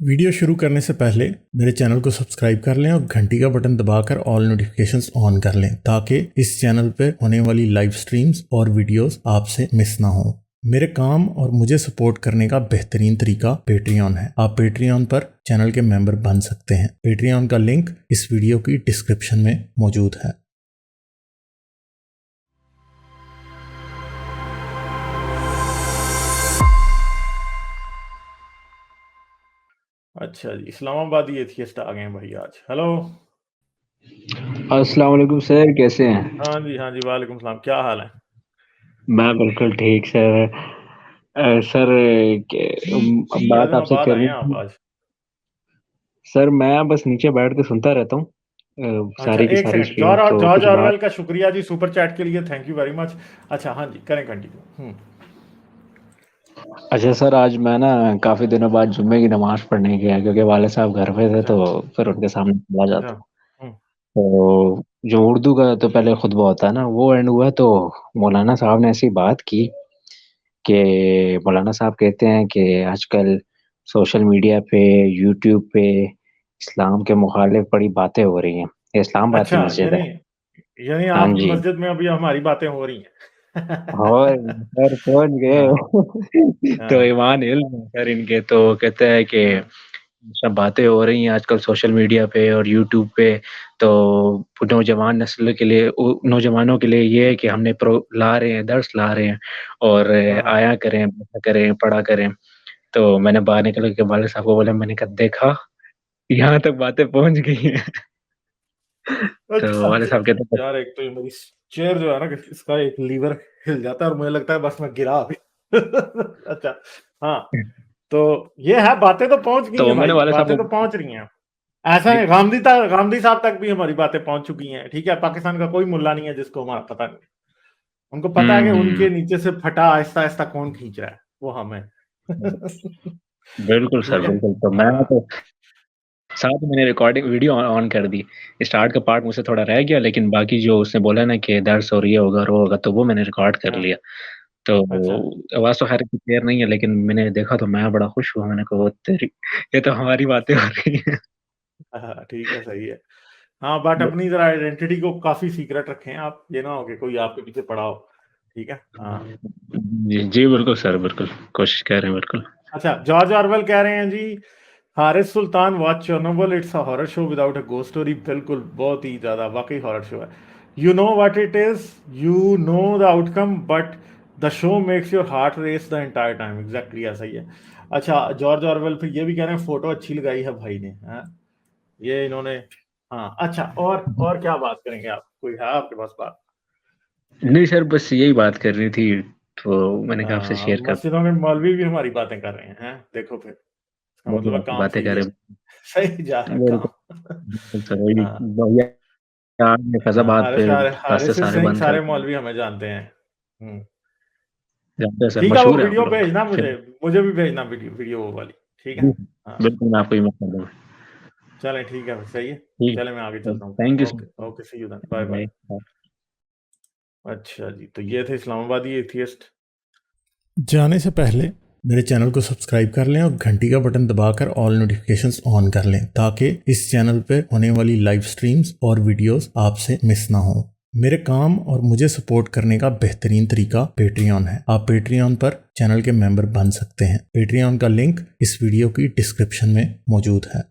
Video शुरू करने से पहले मेरे चैनल को सब्सक्राइब कर लें और घंटी का बटन दबाकर ऑल नोटिफिकेशंस ऑन कर लें ताकि इस चैनल पर होने वाली लाइव स्ट्रीम्स और वीडियोस आपसे मिस ना हो। मेरे काम और मुझे सपोर्ट करने का बेहतरीन तरीका पेट्रियन है। आप पेट्रियन पर चैनल के मेंबर बन सकते हैं। पेट्रियन का लिंक इस वीडियो की डिस्क्रिप्शन में मौजूद है। अच्छा जी, इस्लामाबादी एथियस्ट आ गए हैं भाई आज। हेलो। अस्सलाम वालेकुम सर, कैसे हैं? हाँ जी, वालेकुम सलाम। क्या हाल है? मैं बिल्कुल ठीक सर। सर बड़े बात दिनों आपसे बाद आए करनी हैं आप थी। आज। सर मैं बस नीचे बैठ के सुनता रहता हूँ अच्छा, सारी की एक सारी सेकंड। स्ट्रीम, तो जॉर्ज कुछ बात। ऑरवेल का शुक्रिया जी सुपर चैट के लिए, थैंक यू वेरी मच। अच्छा हाँ जी, करें कंटिन्यू। अच्छा सर, आज मैं ना काफ़ी दिनों बाद जुम्मे की नमाज़ पढ़ने गया क्योंकि वाले साहब घर पे थे, अच्छा तो फिर उनके सामने चला अच्छा। जाता। तो जो उर्दू का तो पहले खुतबा होता है ना, वो एंड हुआ, तो मौलाना साहब ने ऐसी बात की कि मौलाना साहब कहते हैं कि आजकल सोशल मीडिया पे, यूट्यूब पे इस्लाम के मुखालिफ बड़ी बातें हो रही हैं। ये इस्लामाबाद की अच्छा, मस्जिद यानी है। यानी हाँ आपकी जी। मस्जिद में अभी हमारी बातें हो रही और हैं। सर पहुंच हाँ गए तो हाँ ईमान इल्म है सर इनके, तो कहते हैं कि हाँ सब बातें हो रही हैं आजकल सोशल मीडिया पे और यूट्यूब पे। तो नौजवान नस्ल के लिए, नौजवानों के लिए ये है कि हमने प्रो ला रहे हैं, दर्स ला रहे हैं और हाँ। आया करें, बैठा करें, पढ़ा करें। तो मैंने बाहर निकल के वाले साहब को बोला, मैंने कहा देखा यहाँ तक बातें पहुँच गई हैं। तो अच्छा वाले साहब कहते हैं यार, एक तो ये मेरी चेयर जो है ना, इसका एक लीवर हिल जाता है और मुझे लगता है बस मैं गिरा अभी। अच्छा। हाँ, तो ये है, बातें तो पहुंच गई तो हैं मैंने भाई, वाले साहब बातें को तो पहुंच रही हैं। ऐसा नहीं, गांधी साहब तक भी हमारी बातें पहुंच चुकी हैं। ठीक है, पाकिस्तान का कोई मुल्ला नहीं है जिसको हमारा पता नहीं। उनको पता है कि हुँ, उनके नीचे से फटा आहिस्ता आहिस्ता कौन खींच रहा है, वो हम है। बिल्कुल सर, ठीक है। बिल्कुल। तो मैं हाँ तो साथ में मैंने रिकॉर्डिंग वीडियो ऑन कर दी। स्टार्ट का पार्ट मुझसे थोड़ा रह गया, लेकिन बाकी जो उसने बोला ना कि दर्स और ये होगा, वो होगा, तो वो मैंने रिकॉर्ड कर हाँ। लिया। तो अच्छा। आवाज़ तो खैर इतनी क्लियर नहीं है, लेकिन मैंने देखा तो मैं बड़ा खुश हुआ। मैंने कहा, "ओ तेरी! ये तो हमारी बातें हो रही हैं।" हाँ, ठीक है, सही है। हाँ, बट अपनी जरा आइडेंटिटी को काफी सीक्रेट रखें आप, ये ना हो कि कोई आपके पीछे पड़ा हो। ठीक है। हाँ। जी, जी, बिल्कुल सर, बिल्कुल। कोशिश कर रहे हैं, बिल्कुल। अच्छा, जॉर्ज ऑरवेल कह रहे हैं जी, Haris Sultan watch Chernobyl, it's a horror show without a ghost story. बिल्कुल, बहुत ही ज्यादा वाकई हॉरर शो है। You know what it is, you know the outcome, but the show makes your heart race the entire time. Exactly ऐसा ही है। अच्छा, जॉर्ज ऑरवेल फिर ये भी कह रहे हैं फोटो अच्छी लगाई है भाई ने। हाँ, ये इन्होंने। हाँ अच्छा, और क्या बात करेंगे आप, कोई है आपके पास बात? नहीं सर, बस यही बात करनी थी, तो मैंने कहा आपसे शेयर कर मस्जिदों में मौलवी भी हमारी बातें कर रहे हैं। देखो फिर, इसका मतलब है दूँ। काम बातें सही है। करें। सही जा रहा है बिल्कुल, काम। बिल्कुल सर, वही हाँ भैया में हाँ, फैज़ाबाद पे रास्ते हारिस से सारे सही बंद कर सारे दिए। मौलवी हमें जानते हैं। जानते हैं सर, ठीक है, वो मशहूर है हम वीडियो लोग। भेजना फिर मुझे। मुझे भी भेजना वीडियो, वो वाली। ठीक है। जी, हाँ, बिल्कुल मैं आपको ईमेल कर दूँगा। चलें, ठीक है, सही है। ठीक चलें, मैं आगे है, चलता हूँ थैंक फिर। You okay sir. Okay, see you then, bye bye. Bye. अच्छा जी, तो ये थे इस्लामाबादी एथियस्ट। जाने से पहले मेरे चैनल को सब्सक्राइब कर लें और घंटी का बटन दबाकर ऑल नोटिफिकेशंस ऑन कर लें ताकि इस चैनल पर होने वाली लाइव स्ट्रीम्स और वीडियोस आपसे मिस ना हो। मेरे काम और मुझे सपोर्ट करने का बेहतरीन तरीका पेट्रियन है। आप पेट्रियन पर चैनल के मेंबर बन सकते हैं। पेट्रियन का लिंक इस वीडियो की डिस्क्रिप्शन में मौजूद है।